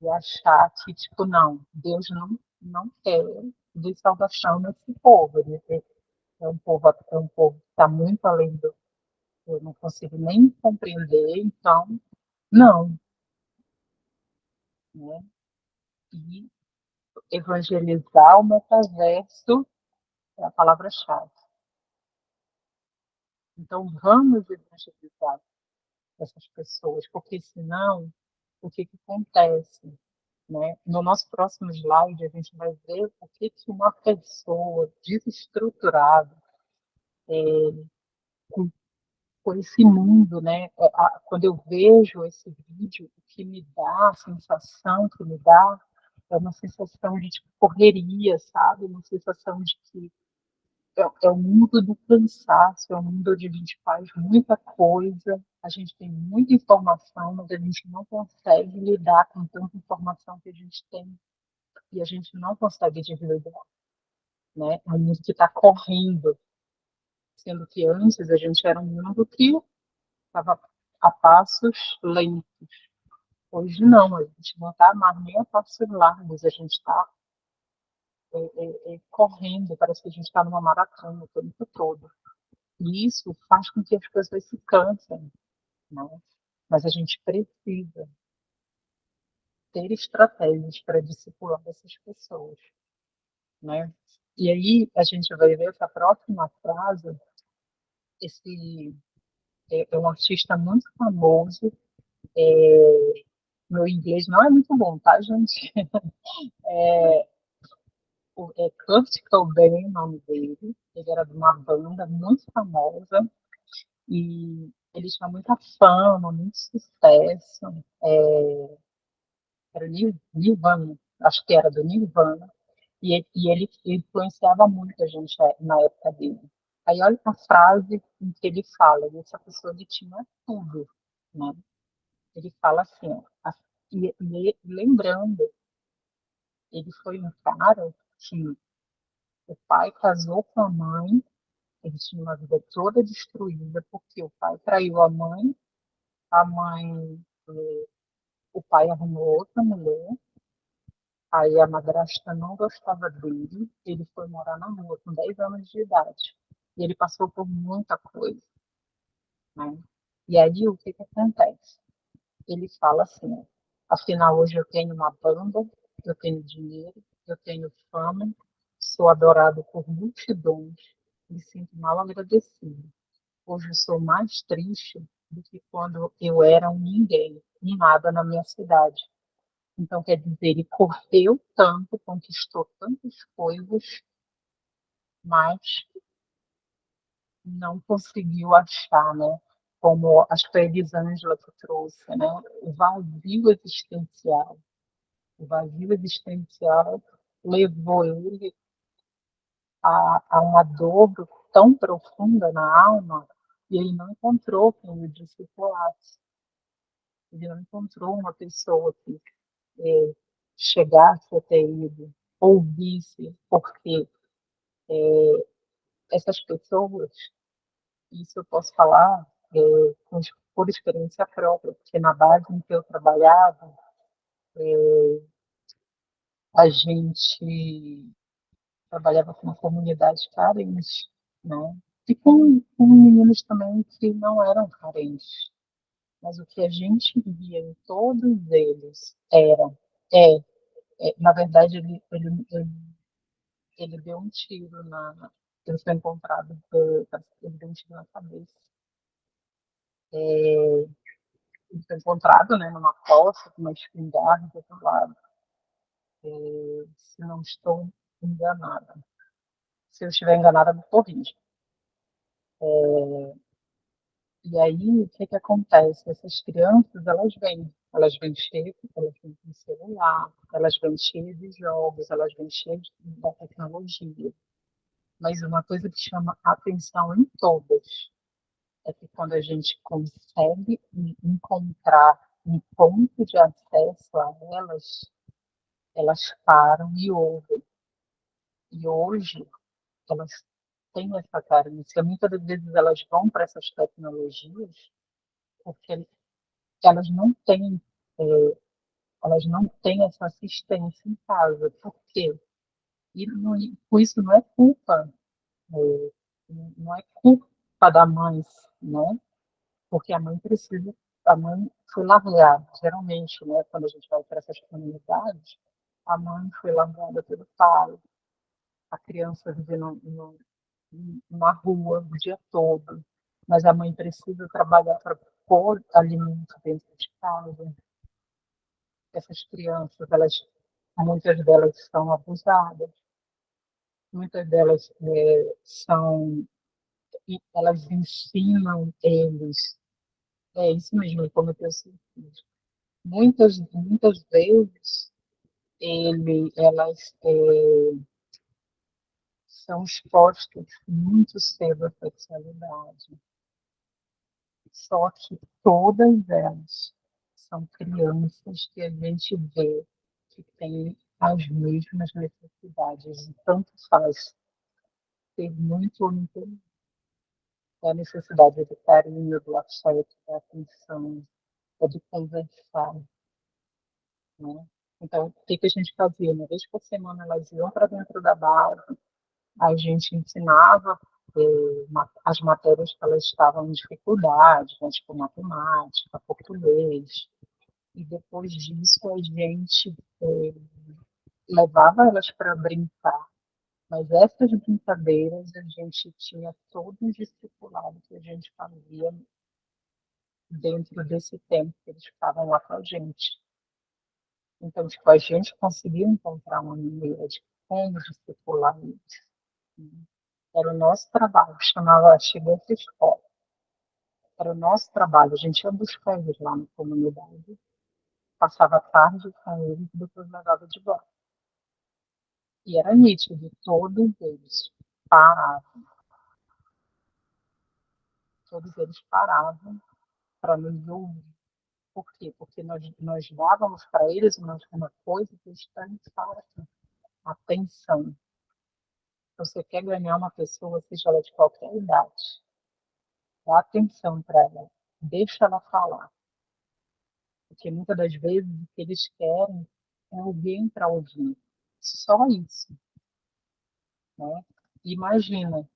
e achar que, tipo, não, Deus não quer de salvação nesse povo. É um povo que está muito além do. Eu não consigo nem compreender, então, não. Né? E evangelizar o metaverso é a palavra-chave. Então, vamos evangelizar essas pessoas, porque senão, o que acontece? Né? No nosso próximo slide, a gente vai ver o que uma pessoa desestruturada, com, com esse mundo, né? Quando eu vejo esse vídeo, o que me dá, a sensação que me dá, é uma sensação de tipo, correria, sabe? Uma sensação de que é o mundo do cansaço, é o mundo onde a gente faz muita coisa, a gente tem muita informação, mas a gente não consegue lidar com tanta informação que a gente tem e a gente não consegue desligar, né? É um mundo que está correndo, sendo que antes a gente era um mundo que estava a passos lentos. Hoje não, a gente não está mais nem a passos largos, a gente está correndo, parece que a gente está numa maratona o tempo todo. E isso faz com que as pessoas se cansem, né? Mas a gente precisa ter estratégias para discipular essas pessoas, né? E aí a gente vai ver essa próxima frase, esse é um artista muito famoso, meu inglês não é muito bom, tá, gente? É Kurt Cobain, o nome dele, ele era de uma banda muito famosa e ele tinha muita fama, muito sucesso, era Nirvana, acho que era do Nirvana, e ele influenciava muito a gente na época dele. Aí olha a frase em que ele fala, e essa pessoa ele tinha tudo, né? Ele fala assim, ó, e lembrando, ele foi um cara que o pai casou com a mãe, ele tinha uma vida toda destruída, porque o pai traiu a mãe, o pai arrumou outra mulher, aí a madrasta não gostava dele, ele foi morar na rua com 10 anos de idade. E ele passou por muita coisa, né? E aí o que acontece? Ele fala assim, ó, afinal hoje eu tenho uma banda, eu tenho dinheiro, eu tenho fama, sou adorado por multidões, me sinto mal agradecido. Hoje eu sou mais triste do que quando eu era um ninguém, um nada na minha cidade. Então, quer dizer, ele correu tanto, conquistou tantas coisas, mas não conseguiu achar, né? Como acho que foi a Elisângela que trouxe, né? O vazio existencial. o vazio existencial levou ele a uma dor tão profunda na alma e ele não encontrou quem o discipulasse. Ele não encontrou uma pessoa que chegasse até ele, ouvisse, porque essas pessoas, isso eu posso falar por experiência própria, porque na base em que eu trabalhava, a gente trabalhava com comunidades carentes, né? E com meninos também que não eram carentes. Mas o que a gente via em todos eles é, na verdade, ele deu um tiro ele foi encontrado, ele deu um tiro na cabeça. Ele foi encontrado, né, numa fossa, com uma espingarda do outro lado, se não estou enganada. Se eu estiver enganada, me corrija. E aí, o que acontece? Essas crianças, elas vêm cheias, elas vêm com celular, elas vêm cheias de jogos, elas vêm cheias da tecnologia. Mas uma coisa que chama atenção em todas é que quando a gente consegue encontrar um ponto de acesso a elas, elas param e ouvem. E hoje, elas têm essa carência. Muitas das vezes elas vão para essas tecnologias porque elas não têm, é, elas não têm essa assistência em casa. Por quê? E com isso não é culpa, é, não é culpa da mãe, né? Porque a mãe foi largada, geralmente, né? Quando a gente vai para essas comunidades, a mãe foi largada pelo pai, a criança vive na rua o dia todo, mas a mãe precisa trabalhar para pôr alimento dentro de casa. Essas crianças, muitas delas são abusadas, muitas delas elas ensinam eles, é isso mesmo, como eu suicídio. Muitas vezes elas são expostas muito cedo à sexualidade. Só que todas elas são crianças que a gente vê que têm as mesmas necessidades. E tanto faz ter muito ou não ter. É a necessidade do carinho, do afeto, da atenção, é de conversar, né? Então, o que a gente fazia? Uma vez por semana, elas iam para dentro da base, a gente ensinava as matérias que elas estavam em dificuldade, né, tipo matemática, português, e depois disso a gente levava elas para brincar. Mas essas brincadeiras a gente tinha todo um discipulado que a gente fazia dentro desse tempo que eles ficavam lá com a gente. Então, tipo, a gente conseguiu encontrar uma maneira de como discipular eles. Era o nosso trabalho, chamava Chegou essa escola. Era o nosso trabalho, a gente ia buscar eles lá na comunidade, passava a tarde com eles e depois levava de volta. E era nítido, todos eles paravam. Todos eles paravam para nos ouvir. Por quê? Porque nós dávamos para eles uma coisa que está em falta, atenção. Você quer ganhar uma pessoa, seja ela de qualquer idade, dá atenção para ela, deixa ela falar. Porque muitas das vezes o que eles querem é alguém para ouvir. Só isso, né? Imagina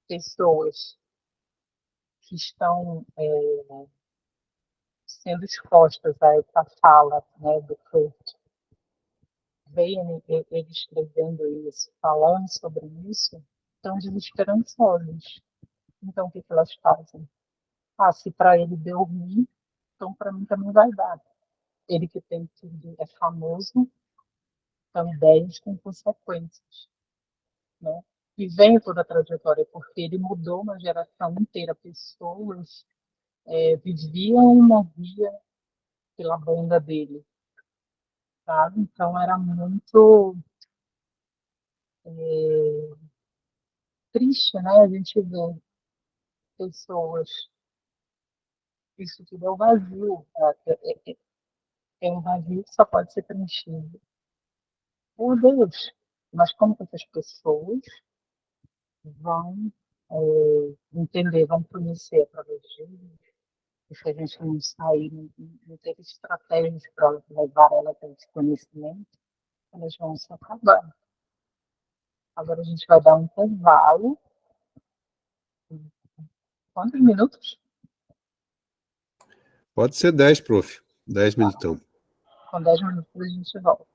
pessoas que estão sendo expostas a essa fala, né, do Kurt, veem ele escrevendo isso, falando sobre isso, estão desesperançosos. Então, o que elas fazem? Ah, se para ele deu ruim, então para mim também vai dar. Ele que tem tudo é famoso, então ideias têm consequências, né? E vem toda a trajetória, porque ele mudou uma geração inteira. Pessoas viviam e morriam pela banda dele. sabe? Então era muito triste, né? A gente vê pessoas, isso tudo é um vazio, é um vazio que só pode ser preenchido por Deus. Mas como que essas pessoas vão entender, vão conhecer através de Deus? E se a gente não sair, não ter estratégias para levar ela a esse conhecimento, elas vão se acabar. Agora a gente vai dar um intervalo. Quantos minutos? Pode ser 10, prof. 10 minutão. Com 10 minutos a gente volta.